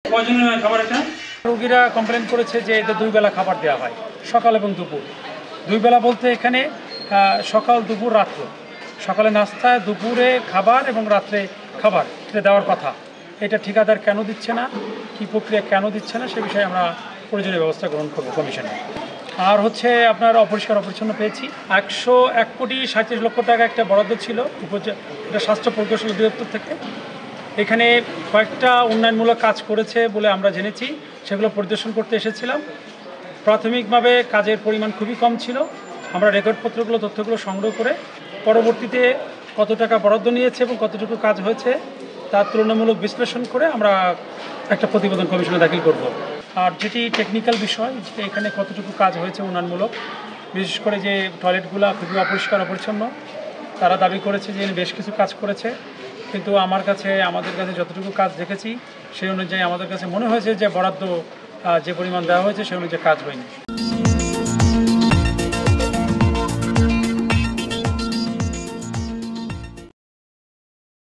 প্রয়োজনীয় খাবার এটা রোগীরা কমপ্লেন করেছে যে এতে 2 বেলা খাবার দেওয়া হয়, সকাল এবং দুপুর। 2 বেলা বলতে এখানে সকাল, দুপুর, রাত্র। সকালে নাস্তা, দুপুরে খাবার এবং রাত্রে খাবার এটা দেওয়ার কথা। এটা ঠিকাদার কেন দিচ্ছে না, কি প্রক্রিয়া কেন দিচ্ছে না, সে বিষয়ে আমরা প্রয়োজনীয় ব্যবস্থা গ্রহণ করবো কমিশনে। আর হচ্ছে আপনার অপরিষ্কার অপরিচ্ছন্ন পেয়েছি। 101,37,00,000 টাকা একটা বরাদ্দ ছিল এটা স্বাস্থ্য প্রকৌশল অধিদপ্তর থেকে। এখানে কয়েকটা উন্নয়নমূলক কাজ করেছে বলে আমরা জেনেছি, সেগুলো পরিদর্শন করতে এসেছিলাম। প্রাথমিকভাবে কাজের পরিমাণ খুবই কম ছিল। আমরা রেকর্ডপত্রগুলো, তথ্যগুলো সংগ্রহ করে পরবর্তীতে কত টাকা বরাদ্দ নিয়েছে এবং কতটুকু কাজ হয়েছে তার তুলনামূলক বিশ্লেষণ করে আমরা একটা প্রতিবেদন কমিশনে দাখিল করব। আর যেটি টেকনিক্যাল বিষয়, যে এখানে কতটুকু কাজ হয়েছে উন্নয়নমূলক, বিশেষ করে যে টয়লেটগুলো খুবই অপরিষ্কার অপরিচ্ছন্ন, তারা দাবি করেছে যে বেশ কিছু কাজ করেছে, কিন্তু আমাদের কাছে যতটুকু কাজ দেখেছি সেই অনুযায়ী আমাদের কাছে মনে হয়েছে যে বরাদ্দ যে পরিমাণ দেওয়া হয়েছে সেই অনুযায়ী কাজ হয়নি।